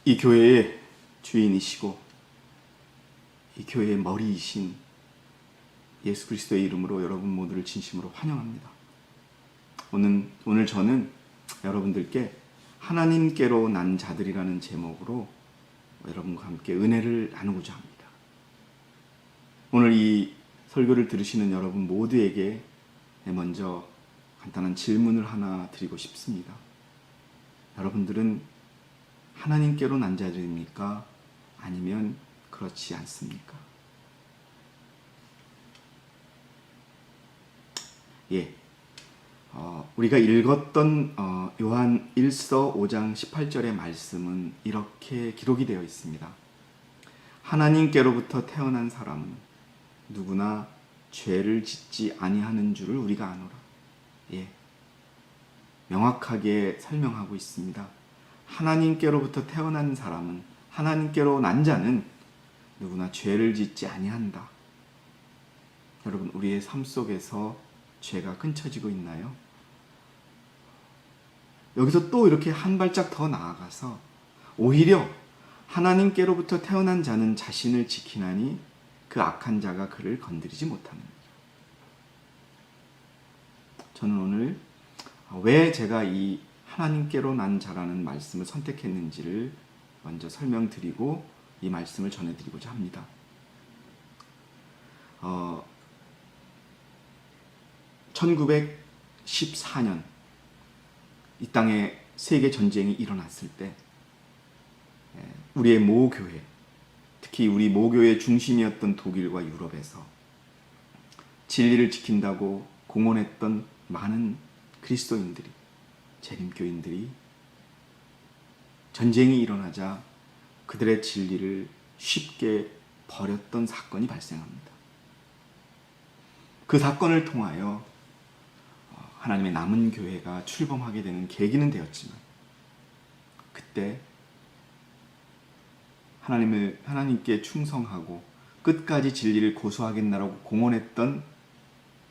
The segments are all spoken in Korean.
이 교회의 주인이시고 이 교회의 머리이신 예수 그리스도의 이름으로 여러분 모두를 진심으로 환영합니다. 오늘 저는 여러분들께 하나님께로 난 자들이라는 제목으로 여러분과 함께 은혜를 나누고자 합니다. 오늘 이 설교를 들으시는 여러분 모두에게 먼저 간단한 질문을 하나 드리고 싶습니다. 여러분들은 하나님께로 난 자들입니까? 아니면 그렇지 않습니까? 우리가 읽었던 요한 1서 5장 18절의 말씀은 이렇게 기록이 되어 있습니다. 하나님께로부터 태어난 사람은 누구나 죄를 짓지 아니하는 줄을 우리가 아노라. 명확하게 설명하고 있습니다. 하나님께로부터 태어난 사람은, 하나님께로 난 자는 누구나 죄를 짓지 아니한다. 여러분, 우리의 삶 속에서 죄가 끊쳐지고 있나요? 여기서 또 이렇게 한 발짝 더 나아가서 오히려 하나님께로부터 태어난 자는 자신을 지키나니 그 악한 자가 그를 건드리지 못합니다. 저는 오늘 왜 제가 이 하나님께로 난 자라는 말씀을 선택했는지를 먼저 설명드리고 이 말씀을 전해드리고자 합니다. 1914년 이 땅에 세계 전쟁이 일어났을 때 우리의 모교회, 특히 우리 모교의 중심이었던 독일과 유럽에서 진리를 지킨다고 공언했던 많은 그리스도인들이, 재림교인들이 전쟁이 일어나자 그들의 진리를 쉽게 버렸던 사건이 발생합니다. 그 사건을 통하여 하나님의 남은 교회가 출범하게 되는 계기는 되었지만, 그때 하나님께 충성하고 끝까지 진리를 고수하겠나라고 공언했던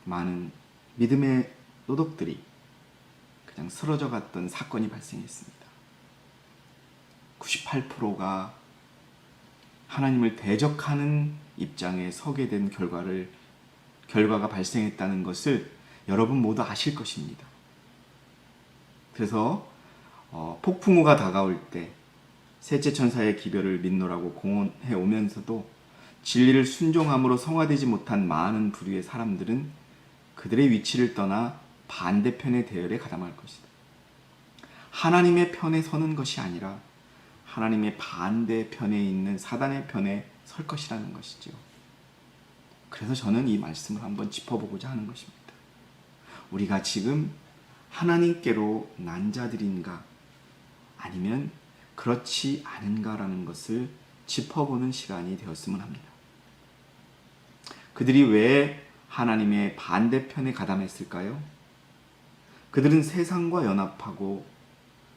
많은 믿음의 도덕들이 그냥 쓰러져 갔던 사건이 발생했습니다. 98%가 하나님을 대적하는 입장에 서게 된 결과가 발생했다는 것을 여러분 모두 아실 것입니다. 그래서 폭풍우가 다가올 때 셋째 천사의 기별을 믿노라고 공언해 오면서도 진리를 순종함으로 성화되지 못한 많은 부류의 사람들은 그들의 위치를 떠나 반대편의 대열에 가담할 것이다. 하나님의 편에 서는 것이 아니라 하나님의 반대편에 있는 사단의 편에 설 것이라는 것이죠. 그래서 저는 이 말씀을 한번 짚어보고자 하는 것입니다. 우리가 지금 하나님께로 난 자들인가 아니면 그렇지 않은가라는 것을 짚어보는 시간이 되었으면 합니다. 그들이 왜 하나님의 반대편에 가담했을까요? 그들은 세상과 연합하고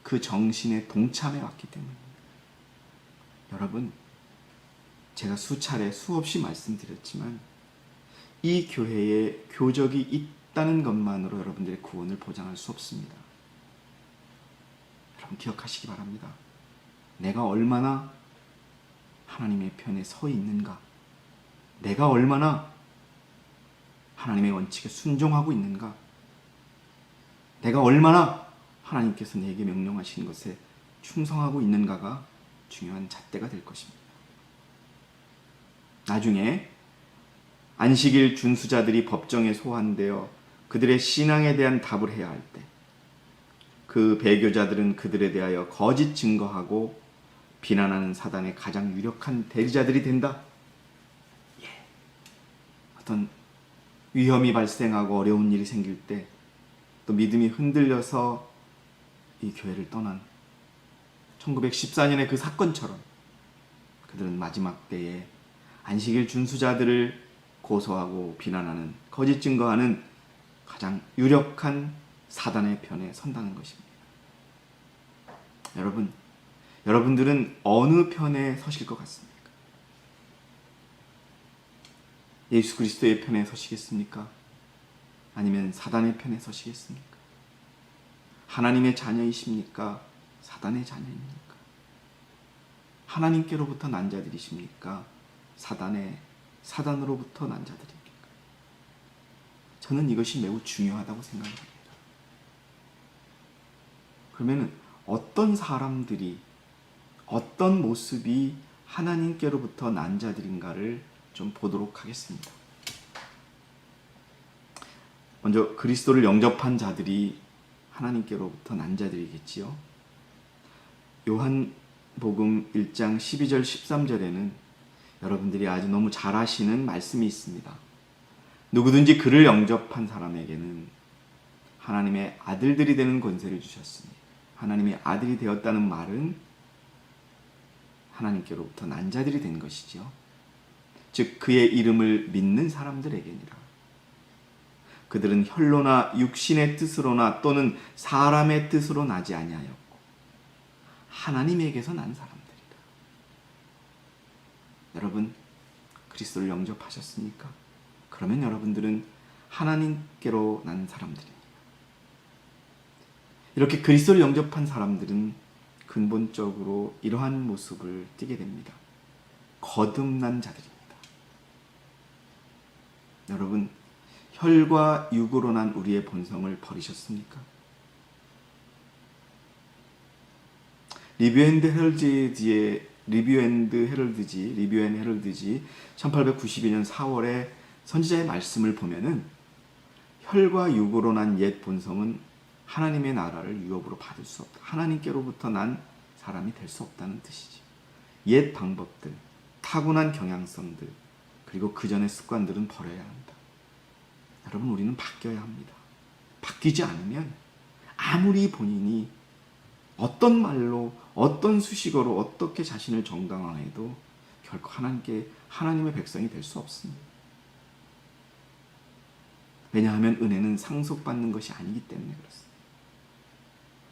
그 정신에 동참해 왔기 때문입니다. 여러분, 제가 수없이 말씀드렸지만 이 교회에 교적이 있다는 것만으로 여러분들의 구원을 보장할 수 없습니다. 여러분 기억하시기 바랍니다. 내가 얼마나 하나님의 편에 서 있는가, 내가 얼마나 하나님의 원칙에 순종하고 있는가, 내가 얼마나 하나님께서 내게 명령하신 것에 충성하고 있는가가 중요한 잣대가 될 것입니다. 나중에 안식일 준수자들이 법정에 소환되어 그들의 신앙에 대한 답을 해야 할 때 그 배교자들은 그들에 대하여 거짓 증거하고 비난하는 사단의 가장 유력한 대리자들이 된다. 어떤 위험이 발생하고 어려운 일이 생길 때 또 믿음이 흔들려서 이 교회를 떠난 1914년의 그 사건처럼 그들은 마지막 때에 안식일 준수자들을 고소하고 비난하는, 거짓 증거하는 가장 유력한 사단의 편에 선다는 것입니다. 여러분들은 어느 편에 서실 것 같습니까? 예수 그리스도의 편에 서시겠습니까? 아니면 사단의 편에 서시겠습니까? 하나님의 자녀이십니까? 사단의 자녀입니까? 하나님께로부터 난 자들이십니까? 사단으로부터 난 자들입니까? 저는 이것이 매우 중요하다고 생각합니다. 그러면 어떤 사람들이, 어떤 모습이 하나님께로부터 난 자들인가를 좀 보도록 하겠습니다. 먼저 그리스도를 영접한 자들이 하나님께로부터 난 자들이겠지요. 요한복음 1장 12절 13절에는 여러분들이 아주 너무 잘 아시는 말씀이 있습니다. 누구든지 그를 영접한 사람에게는 하나님의 아들들이 되는 권세를 주셨으니, 하나님의 아들이 되었다는 말은 하나님께로부터 난 자들이 된 것이지요. 즉 그의 이름을 믿는 사람들에게니라. 그들은 혈로나 육신의 뜻으로나 또는 사람의 뜻으로 나지 아니하였고 하나님에게서 난 사람들이다. 여러분, 그리스도를 영접하셨습니까? 그러면 여러분들은 하나님께로 난 사람들입니다. 이렇게 그리스도를 영접한 사람들은 근본적으로 이러한 모습을 띠게 됩니다. 거듭난 자들입니다. 여러분, 혈과 육으로 난 우리의 본성을 버리셨습니까? 리뷰 앤 헤럴드지 1892년 4월에 선지자의 말씀을 보면은 혈과 육으로 난 옛 본성은 하나님의 나라를 유업으로 받을 수 없다. 하나님께로부터 난 사람이 될 수 없다는 뜻이지. 옛 방법들, 타고난 경향성들, 그리고 그 전의 습관들은 버려야 합니다. 여러분, 우리는 바뀌어야 합니다. 바뀌지 않으면 아무리 본인이 어떤 말로, 어떤 수식어로 어떻게 자신을 정당화해도 결코 하나님의 백성이 될 수 없습니다. 왜냐하면 은혜는 상속받는 것이 아니기 때문에 그렇습니다.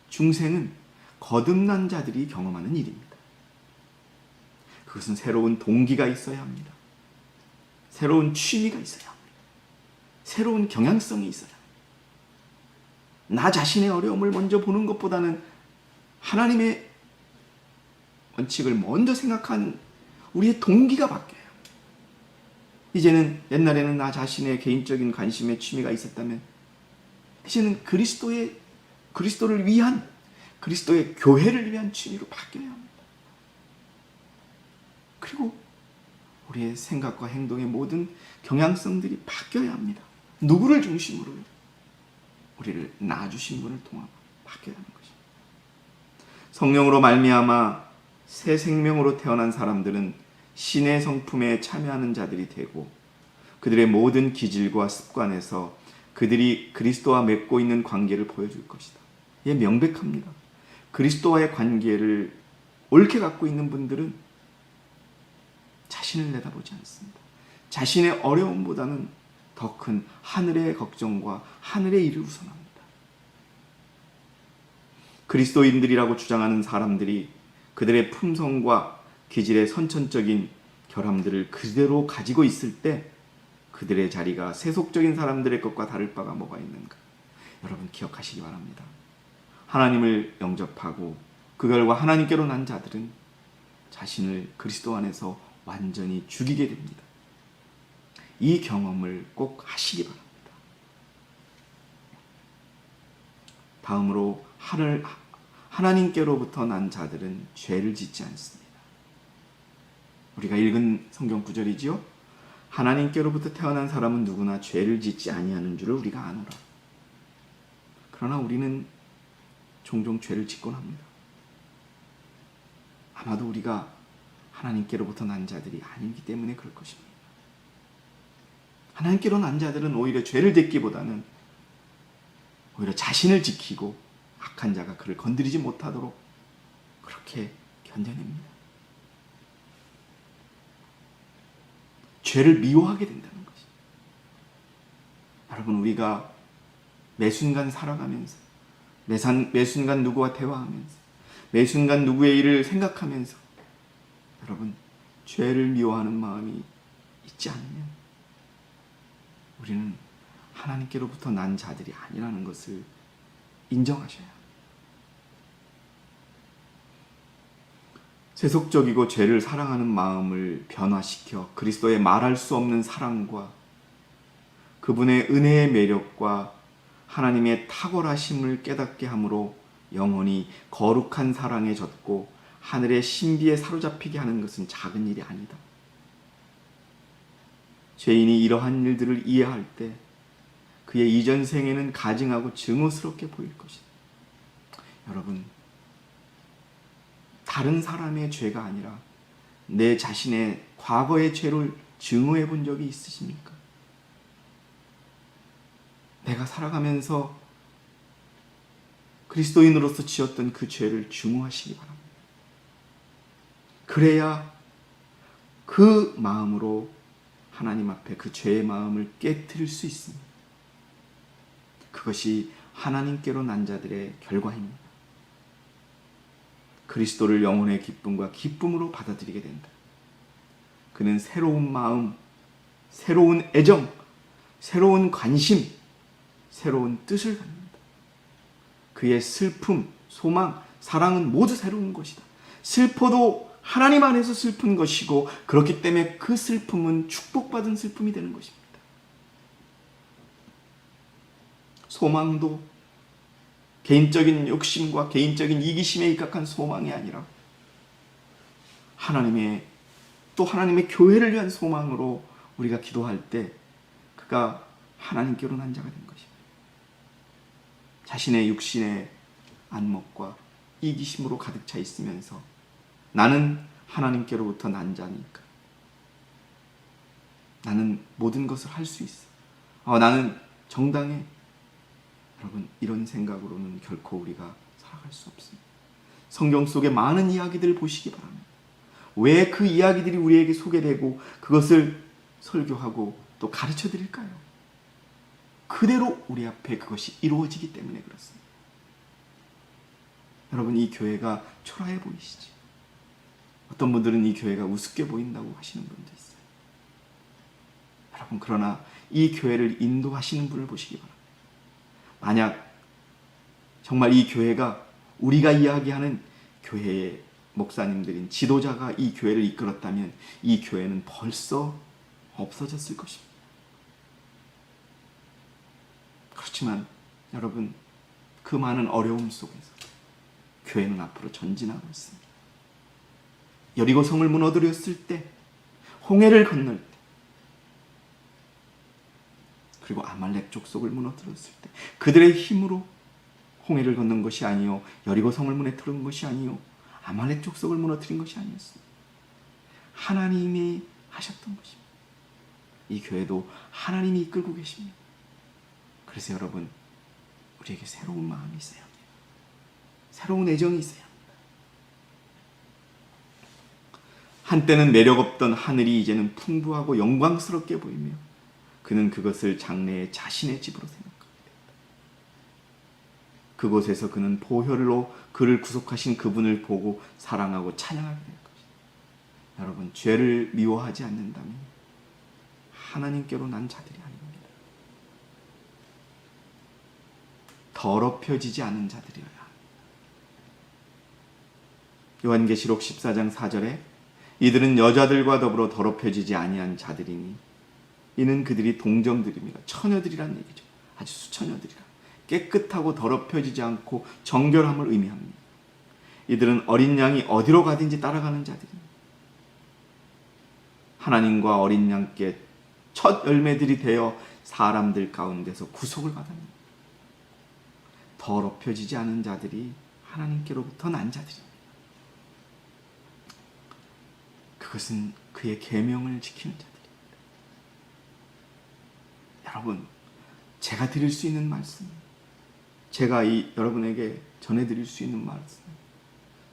중생은 거듭난 자들이 경험하는 일입니다. 그것은 새로운 동기가 있어야 합니다. 새로운 취미가 있어야 합니다. 새로운 경향성이 있어야 합니다. 나 자신의 어려움을 먼저 보는 것보다는 하나님의 원칙을 먼저 생각하는 우리의 동기가 바뀌어요. 이제는 옛날에는 나 자신의 개인적인 관심의 취미가 있었다면 이제는 그리스도를 위한, 그리스도의 교회를 위한 취미로 바뀌어야 합니다. 그리고 우리의 생각과 행동의 모든 경향성들이 바뀌어야 합니다. 누구를 중심으로? 우리를 낳아주신 분을 통하여 바뀌어야 하는 것입니다. 성령으로 말미암아 새 생명으로 태어난 사람들은 신의 성품에 참여하는 자들이 되고 그들의 모든 기질과 습관에서 그들이 그리스도와 맺고 있는 관계를 보여줄 것이다. 이게 명백합니다. 그리스도와의 관계를 옳게 갖고 있는 분들은 자신을 내다보지 않습니다. 자신의 어려움보다는 더 큰 하늘의 걱정과 하늘의 일을 우선합니다. 그리스도인들이라고 주장하는 사람들이 그들의 품성과 기질의 선천적인 결함들을 그대로 가지고 있을 때 그들의 자리가 세속적인 사람들의 것과 다를 바가 뭐가 있는가? 여러분 기억하시기 바랍니다. 하나님을 영접하고 그 결과 하나님께로 난 자들은 자신을 그리스도 안에서 완전히 죽이게 됩니다. 이 경험을 꼭 하시기 바랍니다. 다음으로 하나님께로부터 난 자들은 죄를 짓지 않습니다. 우리가 읽은 성경 구절이지요. 하나님께로부터 태어난 사람은 누구나 죄를 짓지 아니하는 줄을 우리가 아노라. 그러나 우리는 종종 죄를 짓곤 합니다. 아마도 우리가 하나님께로부터 난 자들이 아니기 때문에 그럴 것입니다. 하나님께로 난 자들은 오히려 죄를 짓기보다는 오히려 자신을 지키고 악한 자가 그를 건드리지 못하도록 그렇게 견뎌냅니다. 죄를 미워하게 된다는 것입니다. 여러분, 우리가 매 순간 살아가면서 매 순간 누구와 대화하면서 매 순간 누구의 일을 생각하면서 여러분, 죄를 미워하는 마음이 있지 않으면 우리는 하나님께로부터 난 자들이 아니라는 것을 인정하셔야 합니다. 세속적이고 죄를 사랑하는 마음을 변화시켜 그리스도의 말할 수 없는 사랑과 그분의 은혜의 매력과 하나님의 탁월하심을 깨닫게 함으로 영혼이 거룩한 사랑에 젖고 하늘의 신비에 사로잡히게 하는 것은 작은 일이 아니다. 죄인이 이러한 일들을 이해할 때 그의 이전 생에는 가증하고 증오스럽게 보일 것이다. 여러분, 다른 사람의 죄가 아니라 내 자신의 과거의 죄를 증오해 본 적이 있으십니까? 내가 살아가면서 그리스도인으로서 지었던 그 죄를 증오하시기 바랍니다. 그래야 그 마음으로 하나님 앞에 그 죄의 마음을 깨트릴 수 있습니다. 그것이 하나님께로 난 자들의 결과입니다. 그리스도를 영혼의 기쁨과 기쁨으로 받아들이게 된다. 그는 새로운 마음, 새로운 애정, 새로운 관심, 새로운 뜻을 갖는다. 그의 슬픔, 소망, 사랑은 모두 새로운 것이다. 슬퍼도 하나님 안에서 슬픈 것이고 그렇기 때문에 그 슬픔은 축복받은 슬픔이 되는 것입니다. 소망도 개인적인 욕심과 개인적인 이기심에 입각한 소망이 아니라 하나님의 교회를 위한 소망으로 우리가 기도할 때 그가 하나님께로 난 자가 된 것입니다. 자신의 육신의 안목과 이기심으로 가득 차 있으면서 나는 하나님께로부터 난 자니까 나는 모든 것을 할 수 있어. 나는 정당해. 여러분, 이런 생각으로는 결코 우리가 살아갈 수 없습니다. 성경 속의 많은 이야기들을 보시기 바랍니다. 왜 그 이야기들이 우리에게 소개되고 그것을 설교하고 또 가르쳐 드릴까요? 그대로 우리 앞에 그것이 이루어지기 때문에 그렇습니다. 여러분, 이 교회가 초라해 보이시죠? 어떤 분들은 이 교회가 우습게 보인다고 하시는 분도 있어요. 여러분, 그러나 이 교회를 인도하시는 분을 보시기 바랍니다. 만약 정말 이 교회가 우리가 이야기하는 교회의 목사님들인 지도자가 이 교회를 이끌었다면 이 교회는 벌써 없어졌을 것입니다. 그렇지만 여러분, 그 많은 어려움 속에서 교회는 앞으로 전진하고 있습니다. 여리고성을 무너뜨렸을 때, 홍해를 건널 때, 그리고 아말렉 족속을 무너뜨렸을 때 그들의 힘으로 홍해를 건넌 것이 아니요 여리고성을 무너뜨린 것이 아니요 아말렉 족속을 무너뜨린 것이 아니었습니다. 하나님이 하셨던 것입니다. 이 교회도 하나님이 이끌고 계십니다. 그래서 여러분, 우리에게 새로운 마음이 있어야 합니다. 새로운 애정이 있어야 합니다. 한때는 매력 없던 하늘이 이제는 풍부하고 영광스럽게 보이며 그는 그것을 장래의 자신의 집으로 생각합니다. 그곳에서 그는 보혈로 그를 구속하신 그분을 보고 사랑하고 찬양하게 될 것입니다. 여러분, 죄를 미워하지 않는다면 하나님께로 난 자들이 아닙니다. 더럽혀지지 않은 자들이어야 합니다. 요한계시록 14장 4절에 이들은 여자들과 더불어 더럽혀지지 아니한 자들이니 이는 그들이 동정들입니다. 처녀들이란 얘기죠. 아주 수처녀들이라. 깨끗하고 더럽혀지지 않고 정결함을 의미합니다. 이들은 어린 양이 어디로 가든지 따라가는 자들입니다. 하나님과 어린 양께 첫 열매들이 되어 사람들 가운데서 구속을 받습니다. 더럽혀지지 않은 자들이 하나님께로부터 난 자들입니다. 그것은 그의 계명을 지키는 자들입니다. 여러분, 제가 드릴 수 있는 말씀, 제가 여러분에게 전해드릴 수 있는 말씀,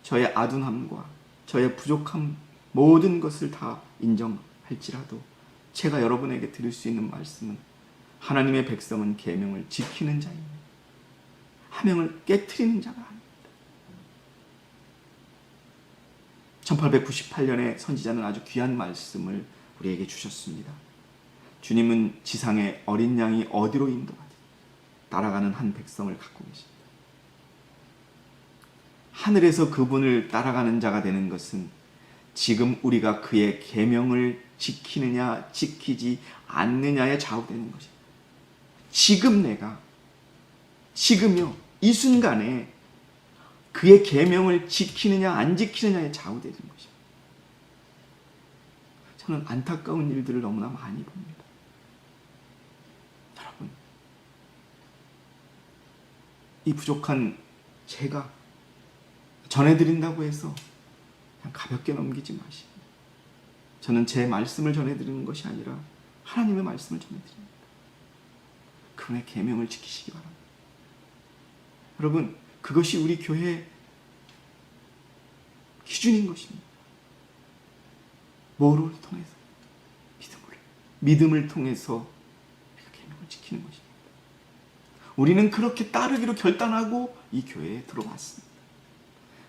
저의 아둔함과 저의 부족함 모든 것을 다 인정할지라도 제가 여러분에게 드릴 수 있는 말씀은 하나님의 백성은 계명을 지키는 자입니다. 하명을 깨트리는 자가 아닙니다. 1898년에 선지자는 아주 귀한 말씀을 우리에게 주셨습니다. 주님은 지상의 어린 양이 어디로 인도하든 따라가는 한 백성을 갖고 계십니다. 하늘에서 그분을 따라가는 자가 되는 것은 지금 우리가 그의 계명을 지키느냐 지키지 않느냐에 좌우되는 것입니다. 지금 내가 지금요 이 순간에 그의 계명을 지키느냐 안 지키느냐에 좌우되는 것입니다. 저는 안타까운 일들을 너무나 많이 봅니다. 여러분, 이 부족한 제가 전해드린다고 해서 그냥 가볍게 넘기지 마시고, 저는 제 말씀을 전해드리는 것이 아니라 하나님의 말씀을 전해드립니다. 그분의 계명을 지키시기 바랍니다. 여러분, 그것이 우리 교회의 기준인 것입니다. 뭐를 통해서? 믿음을 통해서 우리가 계명을 지키는 것입니다. 우리는 그렇게 따르기로 결단하고 이 교회에 들어왔습니다.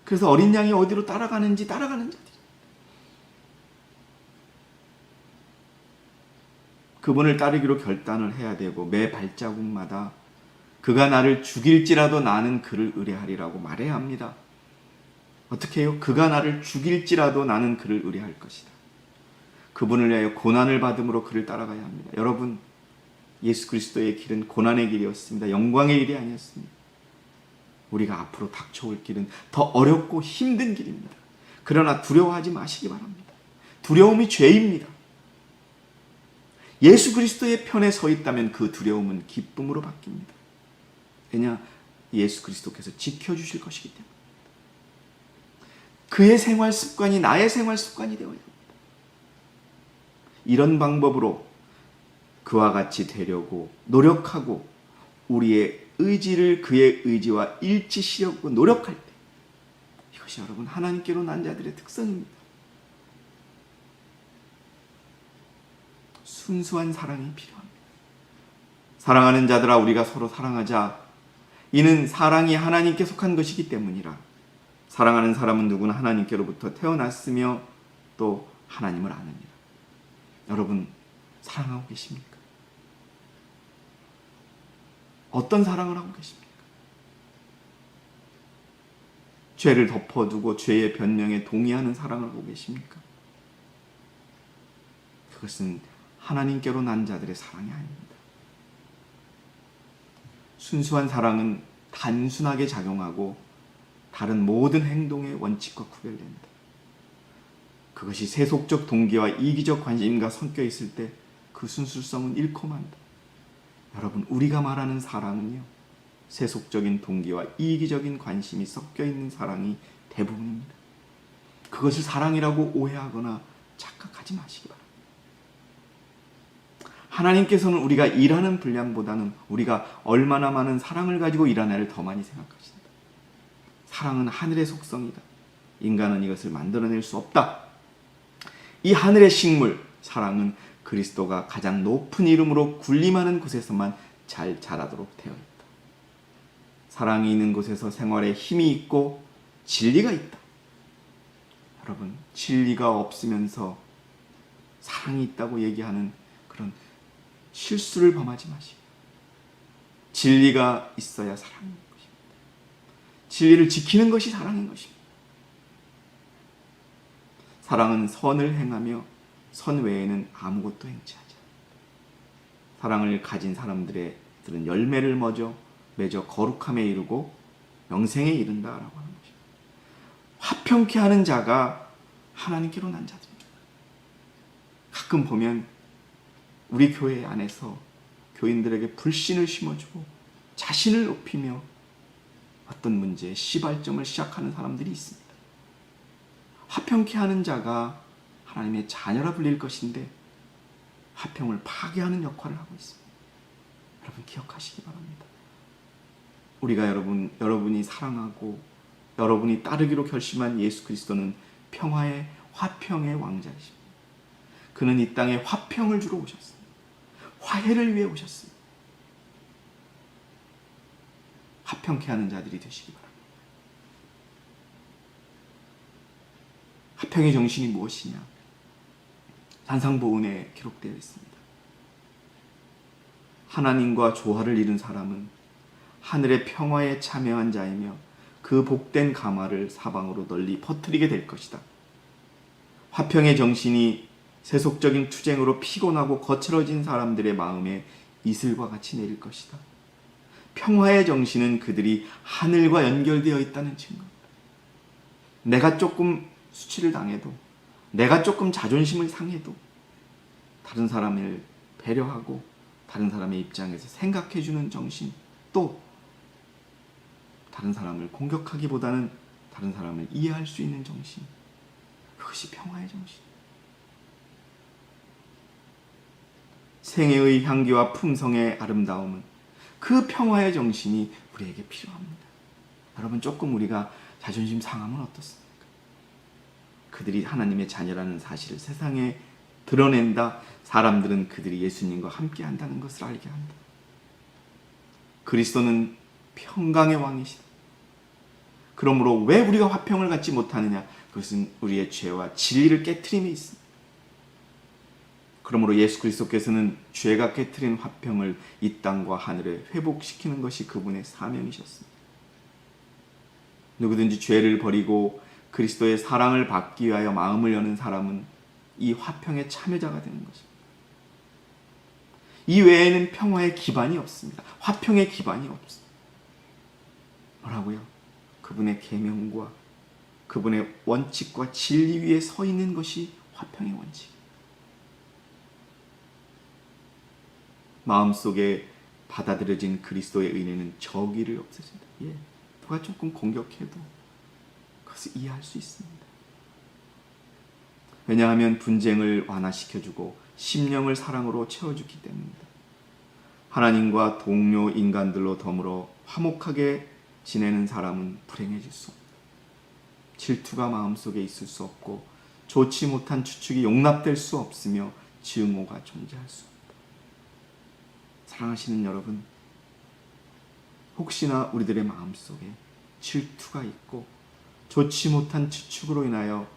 그래서 어린 양이 어디로 따라가는지 따라가는 자들이, 그분을 따르기로 결단을 해야 되고, 매 발자국마다 그가 나를 죽일지라도 나는 그를 의뢰하리라고 말해야 합니다. 어떻게 해요? 그가 나를 죽일지라도 나는 그를 의뢰할 것이다. 그분을 위하여 고난을 받음으로 그를 따라가야 합니다. 여러분, 예수 그리스도의 길은 고난의 길이었습니다. 영광의 길이 아니었습니다. 우리가 앞으로 닥쳐올 길은 더 어렵고 힘든 길입니다. 그러나 두려워하지 마시기 바랍니다. 두려움이 죄입니다. 예수 그리스도의 편에 서 있다면 그 두려움은 기쁨으로 바뀝니다. 왜냐? 예수 그리스도께서 지켜주실 것이기 때문에. 그의 생활 습관이 나의 생활 습관이 되어야 합니다. 이런 방법으로 그와 같이 되려고 노력하고 우리의 의지를 그의 의지와 일치시려고 노력할 때, 이것이 여러분 하나님께로 난 자들의 특성입니다. 순수한 사랑이 필요합니다. 사랑하는 자들아, 우리가 서로 사랑하자. 이는 사랑이 하나님께 속한 것이기 때문이라. 사랑하는 사람은 누구나 하나님께로부터 태어났으며 또 하나님을 아느니라. 여러분, 사랑하고 계십니까? 어떤 사랑을 하고 계십니까? 죄를 덮어두고 죄의 변명에 동의하는 사랑을 하고 계십니까? 그것은 하나님께로 난 자들의 사랑이 아닙니다. 순수한 사랑은 단순하게 작용하고 다른 모든 행동의 원칙과 구별됩니다. 그것이 세속적 동기와 이기적 관심과 섞여 있을 때 그 순수성은 잃고 만다. 여러분, 우리가 말하는 사랑은요, 세속적인 동기와 이기적인 관심이 섞여 있는 사랑이 대부분입니다. 그것을 사랑이라고 오해하거나 착각하지 마시기 바랍니다. 하나님께서는 우리가 일하는 분량보다는 우리가 얼마나 많은 사랑을 가지고 일하냐를 더 많이 생각하신다. 사랑은 하늘의 속성이다. 인간은 이것을 만들어낼 수 없다. 이 하늘의 식물, 사랑은 그리스도가 가장 높은 이름으로 군림하는 곳에서만 잘 자라도록 되어 있다. 사랑이 있는 곳에서 생활에 힘이 있고 진리가 있다. 여러분, 진리가 없으면서 사랑이 있다고 얘기하는 그런 실수를 범하지 마시고, 진리가 있어야 사랑인 것입니다. 진리를 지키는 것이 사랑인 것입니다. 사랑은 선을 행하며 선 외에는 아무것도 행치 하지 않는다. 사랑을 가진 사람들은 열매를 맺어 거룩함에 이르고 영생에 이른다라고 하는 것입니다. 화평케 하는 자가 하나님께로 난 자들입니다. 가끔 보면 우리 교회 안에서 교인들에게 불신을 심어주고 자신을 높이며 어떤 문제에 시발점을 시작하는 사람들이 있습니다. 화평케 하는 자가 하나님의 자녀라 불릴 것인데 화평을 파괴하는 역할을 하고 있습니다. 여러분, 기억하시기 바랍니다. 우리가 여러분이 사랑하고 여러분이 따르기로 결심한 예수 그리스도는 평화의 화평의 왕자이십니다. 그는 이 땅에 화평을 주러 오셨습니다. 화해를 위해 오셨습니다. 화평케 하는 자들이 되시기 바랍니다. 화평의 정신이 무엇이냐? 산상보훈에 기록되어 있습니다. 하나님과 조화를 이룬 사람은 하늘의 평화에 참여한 자이며 그 그 복된 가마를 사방으로 널리 퍼뜨리게 될 것이다. 화평의 정신이 세속적인 투쟁으로 피곤하고 거칠어진 사람들의 마음에 이슬과 같이 내릴 것이다. 평화의 정신은 그들이 하늘과 연결되어 있다는 증거입니다. 내가 조금 수치를 당해도, 내가 조금 자존심을 상해도 다른 사람을 배려하고 다른 사람의 입장에서 생각해주는 정신, 또 다른 사람을 공격하기보다는 다른 사람을 이해할 수 있는 정신, 그것이 평화의 정신. 생애의 향기와 품성의 아름다움은 그 평화의 정신이 우리에게 필요합니다. 여러분, 조금 우리가 자존심 상하면 어떻습니까? 그들이 하나님의 자녀라는 사실을 세상에 드러낸다. 사람들은 그들이 예수님과 함께 한다는 것을 알게 한다. 그리스도는 평강의 왕이시다. 그러므로 왜 우리가 화평을 갖지 못하느냐? 그것은 우리의 죄와 진리를 깨트림에 있습니다. 그러므로 예수 그리스도께서는 죄가 깨트린 화평을 이 땅과 하늘에 회복시키는 것이 그분의 사명이셨습니다. 누구든지 죄를 버리고 그리스도의 사랑을 받기 위하여 마음을 여는 사람은 이 화평의 참여자가 되는 것입니다. 이 외에는 평화의 기반이 없습니다. 화평의 기반이 없습니다. 뭐라고요? 그분의 계명과 그분의 원칙과 진리 위에 서 있는 것이 화평의 원칙. 마음속에 받아들여진 그리스도의 은혜는 저기를 없애진다. 누가 조금 공격해도 그것을 이해할 수 있습니다. 왜냐하면 분쟁을 완화시켜주고 심령을 사랑으로 채워주기 때문입니다. 하나님과 동료 인간들로 더불어 화목하게 지내는 사람은 불행해질 수 없다. 질투가 마음속에 있을 수 없고 좋지 못한 추측이 용납될 수 없으며 증오가 존재할 수 없다. 사랑하시는 여러분, 혹시나 우리들의 마음속에 질투가 있고 좋지 못한 추측으로 인하여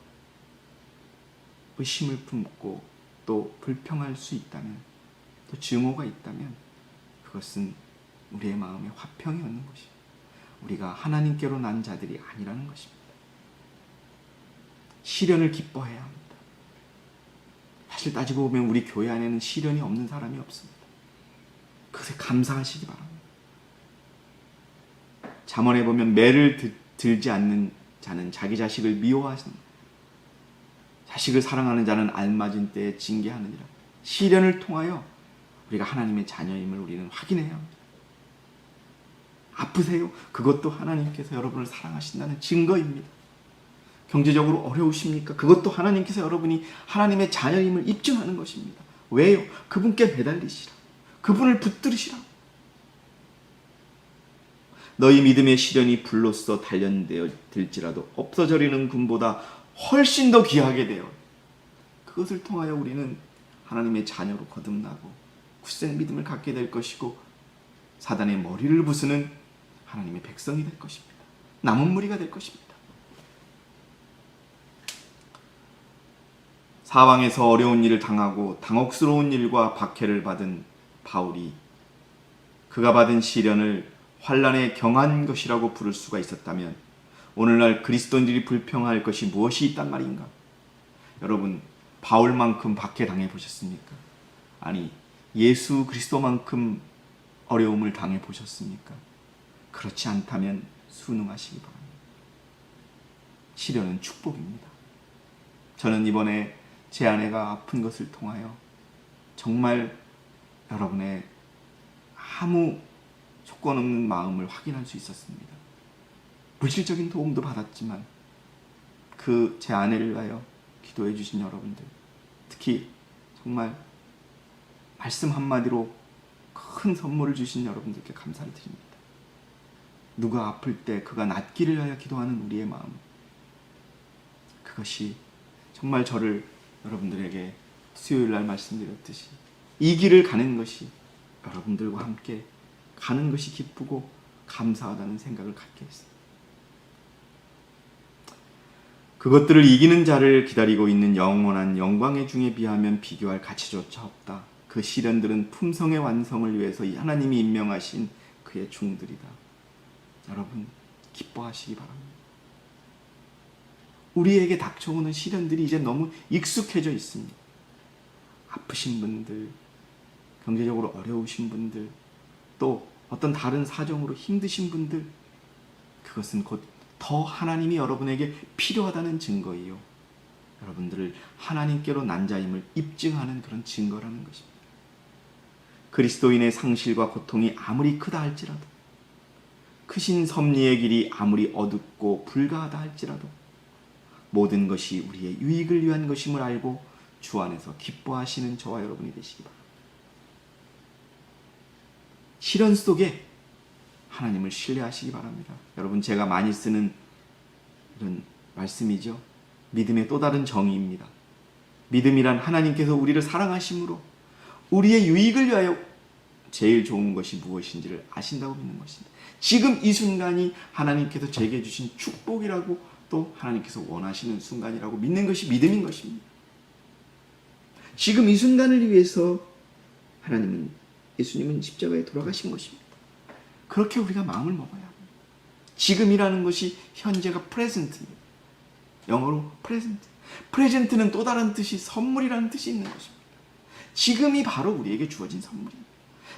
의심을 품고 또 불평할 수 있다면, 또 증오가 있다면 그것은 우리의 마음에 화평이 없는 것입니다. 우리가 하나님께로 난 자들이 아니라는 것입니다. 시련을 기뻐해야 합니다. 사실 따지고 보면 우리 교회 안에는 시련이 없는 사람이 없습니다. 그것에 감사하시기 바랍니다. 잠언에 보면 매를 들지 않는 자는 자기 자식을 미워하신다. 자식을 사랑하는 자는 알맞은 때에 징계하느니라. 시련을 통하여 우리가 하나님의 자녀임을 우리는 확인해야 합니다. 아프세요? 그것도 하나님께서 여러분을 사랑하신다는 증거입니다. 경제적으로 어려우십니까? 그것도 하나님께서 여러분이 하나님의 자녀임을 입증하는 것입니다. 왜요? 그분께 매달리시라. 그분을 붙들으시라. 너희 믿음의 시련이 불로써 단련되어 들지라도 없어져리는 금보다 훨씬 더 귀하게 되어 그것을 통하여 우리는 하나님의 자녀로 거듭나고 굳센 믿음을 갖게 될 것이고 사단의 머리를 부수는 하나님의 백성이 될 것입니다. 남은 무리가 될 것입니다. 사방에서 어려운 일을 당하고 당혹스러운 일과 박해를 받은 바울이 그가 받은 시련을 환난의 경한 것이라고 부를 수가 있었다면 오늘날 그리스도인들이 불평할 것이 무엇이 있단 말인가? 여러분, 바울만큼 박해 당해 보셨습니까? 아니, 예수 그리스도만큼 어려움을 당해 보셨습니까? 그렇지 않다면 순응하시기 바랍니다. 시련은 축복입니다. 저는 이번에 제 아내가 아픈 것을 통하여 정말 여러분의 아무 조건 없는 마음을 확인할 수 있었습니다. 물질적인 도움도 받았지만 그 제 아내를 위하여 기도해 주신 여러분들, 특히 정말 말씀 한마디로 큰 선물을 주신 여러분들께 감사를 드립니다. 누가 아플 때 그가 낫기를 위하여 기도하는 우리의 마음, 그것이 정말 저를 여러분들에게 수요일날 말씀드렸듯이 이 길을 가는 것이 여러분들과 함께 가는 것이 기쁘고 감사하다는 생각을 갖게 했습니다. 그것들을 이기는 자를 기다리고 있는 영원한 영광의 중에 비하면 비교할 가치조차 없다. 그 시련들은 품성의 완성을 위해서 하나님이 임명하신 그의 종들이다. 여러분, 기뻐하시기 바랍니다. 우리에게 닥쳐오는 시련들이 이제 너무 익숙해져 있습니다. 아프신 분들, 경제적으로 어려우신 분들, 또 어떤 다른 사정으로 힘드신 분들, 그것은 곧 더 하나님이 여러분에게 필요하다는 증거이요, 여러분들을 하나님께로 난 자임을 입증하는 그런 증거라는 것입니다. 그리스도인의 상실과 고통이 아무리 크다 할지라도, 크신 섭리의 길이 아무리 어둡고 불가하다 할지라도 모든 것이 우리의 유익을 위한 것임을 알고 주 안에서 기뻐하시는 저와 여러분이 되시기 바랍니다. 시련 속에 하나님을 신뢰하시기 바랍니다. 여러분, 제가 많이 쓰는 이런 말씀이죠. 믿음의 또 다른 정의입니다. 믿음이란 하나님께서 우리를 사랑하심으로 우리의 유익을 위하여 제일 좋은 것이 무엇인지를 아신다고 믿는 것입니다. 지금 이 순간이 하나님께서 제게 주신 축복이라고, 또 하나님께서 원하시는 순간이라고 믿는 것이 믿음인 것입니다. 지금 이 순간을 위해서 예수님은 십자가에 돌아가신 것입니다. 그렇게 우리가 마음을 먹어야 합니다. 지금이라는 것이 현재가 프레젠트입니다. 영어로 프레젠트. 프레젠트는 또 다른 뜻이 선물이라는 뜻이 있는 것입니다. 지금이 바로 우리에게 주어진 선물입니다.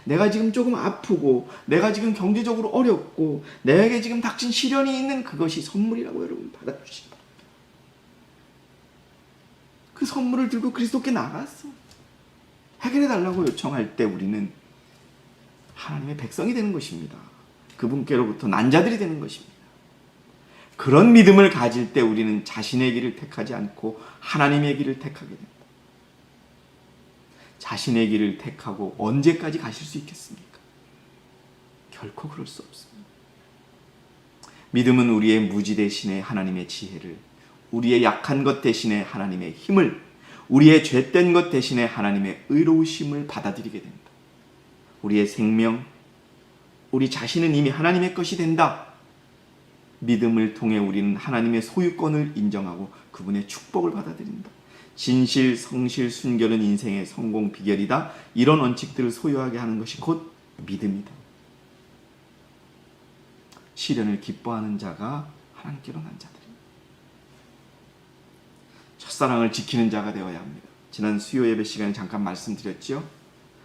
내가 지금 조금 아프고, 내가 지금 경제적으로 어렵고, 내게 지금 닥친 시련이 있는 그것이 선물이라고 여러분 받아주시기 바랍니다. 그 선물을 들고 그리스도께 나갔어. 해결해달라고 요청할 때 우리는 하나님의 백성이 되는 것입니다. 그분께로부터 난 자들이 되는 것입니다. 그런 믿음을 가질 때 우리는 자신의 길을 택하지 않고 하나님의 길을 택하게 됩니다. 자신의 길을 택하고 언제까지 가실 수 있겠습니까? 결코 그럴 수 없습니다. 믿음은 우리의 무지 대신에 하나님의 지혜를, 우리의 약한 것 대신에 하나님의 힘을, 우리의 죄된 것 대신에 하나님의 의로우심을 받아들이게 됩니다. 우리의 생명, 우리 자신은 이미 하나님의 것이 된다. 믿음을 통해 우리는 하나님의 소유권을 인정하고 그분의 축복을 받아들인다. 진실, 성실, 순결은 인생의 성공 비결이다. 이런 원칙들을 소유하게 하는 것이 곧 믿음이다. 시련을 기뻐하는 자가 하나님께로 난 자들입니다. 첫사랑을 지키는 자가 되어야 합니다. 지난 수요 예배 시간에 잠깐 말씀드렸죠.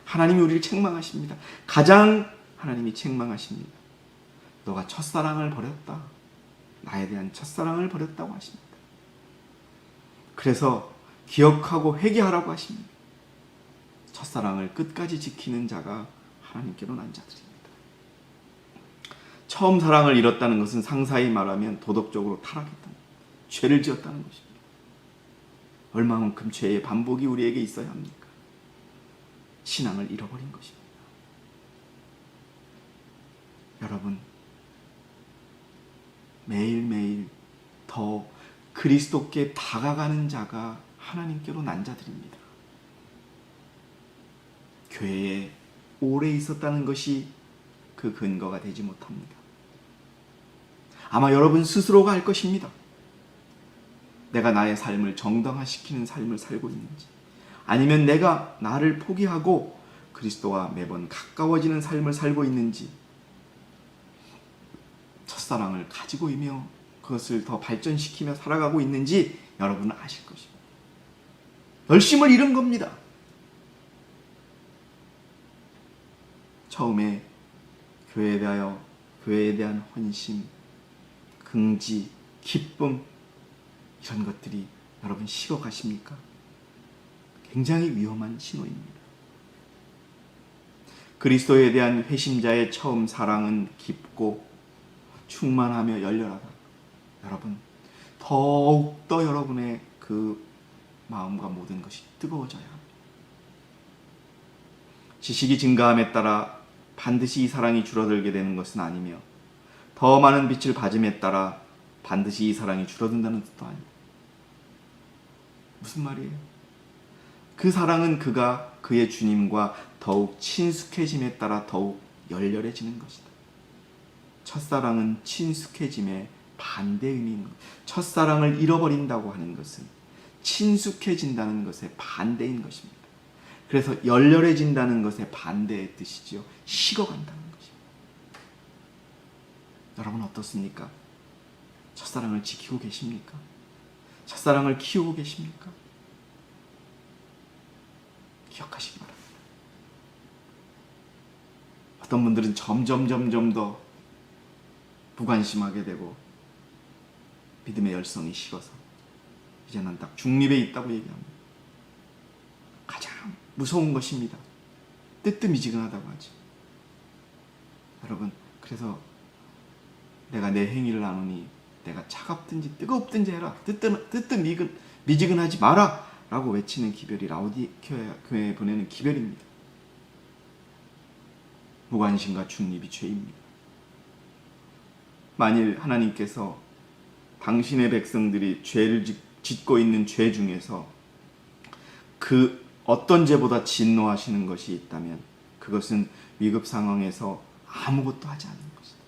하나님이 우리를 책망하십니다. 가장 하나님이 책망하십니다. 너가 첫사랑을 버렸다. 나에 대한 첫사랑을 버렸다고 하십니다. 그래서 기억하고 회개하라고 하십니다. 첫사랑을 끝까지 지키는 자가 하나님께로 난 자들입니다. 처음 사랑을 잃었다는 것은 상사히 말하면 도덕적으로 타락했다는, 죄를 지었다는 것입니다. 얼마만큼 죄의 반복이 우리에게 있어야 합니까? 신앙을 잃어버린 것입니다. 여러분, 매일매일 더 그리스도께 다가가는 자가 하나님께로 난 자들입니다. 교회에 오래 있었다는 것이 그 근거가 되지 못합니다. 아마 여러분 스스로가 알 것입니다. 내가 나의 삶을 정당화시키는 삶을 살고 있는지, 아니면 내가 나를 포기하고 그리스도와 매번 가까워지는 삶을 살고 있는지, 첫사랑을 가지고 있며 그것을 더 발전시키며 살아가고 있는지 여러분은 아실 것입니다. 열심을 잃은 겁니다. 처음에 교회에 대한 헌신, 긍지, 기쁨, 이런 것들이 여러분 식어가십니까? 굉장히 위험한 신호입니다. 그리스도에 대한 회심자의 처음 사랑은 깊고 충만하며 열렬하다. 여러분, 더욱더 여러분의 그 마음과 모든 것이 뜨거워져야 합니다. 지식이 증가함에 따라 반드시 이 사랑이 줄어들게 되는 것은 아니며, 더 많은 빛을 받음에 따라 반드시 이 사랑이 줄어든다는 뜻도 아닙니다. 무슨 말이에요? 그 사랑은 그가 그의 주님과 더욱 친숙해짐에 따라 더욱 열렬해지는 것이다. 첫사랑은 친숙해짐의 반대 의미인 것. 첫사랑을 잃어버린다고 하는 것은 친숙해진다는 것의 반대인 것입니다. 그래서 열렬해진다는 것의 반대의 뜻이죠. 식어간다는 것입니다. 여러분 어떻습니까? 첫사랑을 지키고 계십니까? 첫사랑을 키우고 계십니까? 기억하시기 바랍니다. 어떤 분들은 점점 더 무관심하게 되고 믿음의 열성이 식어서 이제는 딱 중립에 있다고 얘기합니다. 가장 무서운 것입니다. 뜨뜻미지근하다고 하죠. 여러분, 그래서 내가 내 행위를 아노니 내가 차갑든지 뜨겁든지 해라. 뜨뜻미지근하지 마라 라고 외치는 기별이 라오디게아 교회에 보내는 기별입니다. 무관심과 중립이 죄입니다. 만일 하나님께서 당신의 백성들이 죄를 짓고 있는 죄 중에서 그 어떤 죄보다 진노하시는 것이 있다면 그것은 위급 상황에서 아무것도 하지 않는 것이다.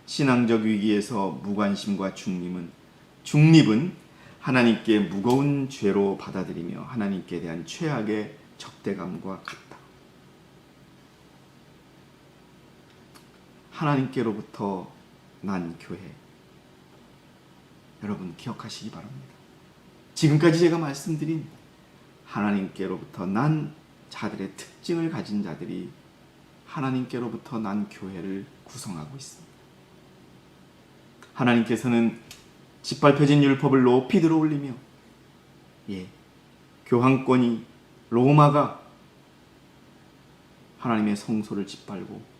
신앙적 위기에서 무관심과 중립은 하나님께 무거운 죄로 받아들이며 하나님께 대한 최악의 적대감과 같다. 하나님께로부터 난 교회, 여러분 기억하시기 바랍니다. 지금까지 제가 말씀드린 하나님께로부터 난 자들의 특징을 가진 자들이 하나님께로부터 난 교회를 구성하고 있습니다. 하나님께서는 짓밟혀진 율법을 높이 들어올리며 교황권이 로마가 하나님의 성소를 짓밟고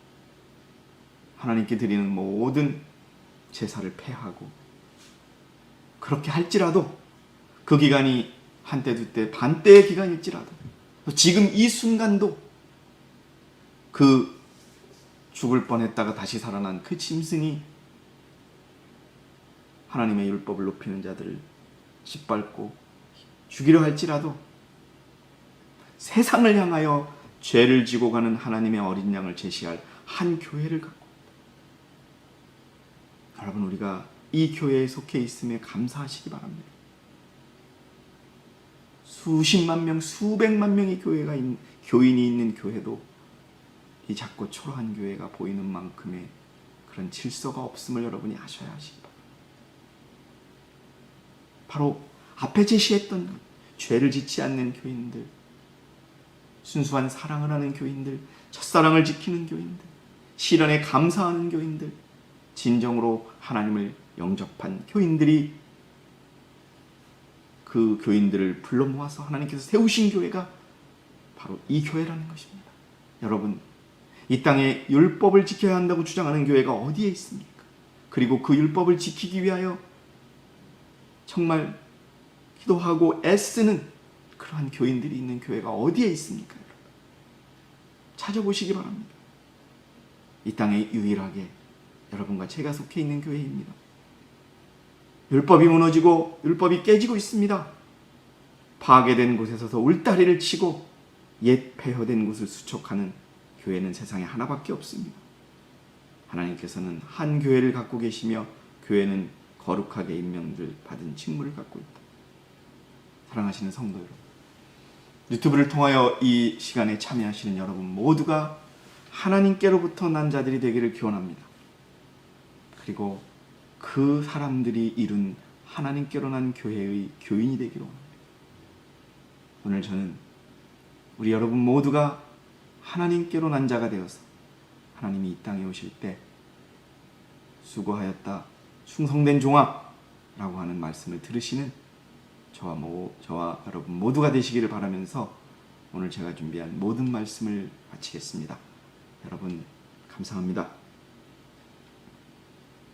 하나님께 드리는 모든 제사를 폐하고 그렇게 할지라도 그 기간이 한때 두때 반때의 기간일지라도 지금 이 순간도 그 죽을 뻔했다가 다시 살아난 그 짐승이 하나님의 율법을 높이는 자들을 짓밟고 죽이려 할지라도 세상을 향하여 죄를 지고 가는 하나님의 어린 양을 제시할 한 교회를 갖고 여러분, 우리가 이 교회에 속해 있음에 감사하시기 바랍니다. 수십만 명, 수백만 명의 교인이 있는 교회도 이 작고 초라한 교회가 보이는 만큼의 그런 질서가 없음을 여러분이 아셔야 하시기 바랍니다. 바로 앞에 제시했던 죄를 짓지 않는 교인들, 순수한 사랑을 하는 교인들, 첫사랑을 지키는 교인들, 시련에 감사하는 교인들, 진정으로 하나님을 영접한 교인들이 그 교인들을 불러 모아서 하나님께서 세우신 교회가 바로 이 교회라는 것입니다. 여러분, 이 땅에 율법을 지켜야 한다고 주장하는 교회가 어디에 있습니까? 그리고 그 율법을 지키기 위하여 정말 기도하고 애쓰는 그러한 교인들이 있는 교회가 어디에 있습니까? 여러분? 찾아보시기 바랍니다. 이 땅에 유일하게 여러분과 제가 속해 있는 교회입니다. 율법이 무너지고 율법이 깨지고 있습니다. 파괴된 곳에 서서 울다리를 치고 옛 폐허된 곳을 수촉하는 교회는 세상에 하나밖에 없습니다. 하나님께서는 한 교회를 갖고 계시며 교회는 거룩하게 임명을 받은 직무를 갖고 있다. 사랑하시는 성도 여러분, 유튜브를 통하여 이 시간에 참여하시는 여러분 모두가 하나님께로부터 난 자들이 되기를 기원합니다. 그리고 그 사람들이 이룬 하나님께로 난 교회의 교인이 되기를 원합니다. 오늘 저는 우리 여러분 모두가 하나님께로 난 자가 되어서 하나님이 이 땅에 오실 때 수고하였다 충성된 종아 라고 하는 말씀을 들으시는 저와 여러분 모두가 되시기를 바라면서 오늘 제가 준비한 모든 말씀을 마치겠습니다. 여러분 감사합니다.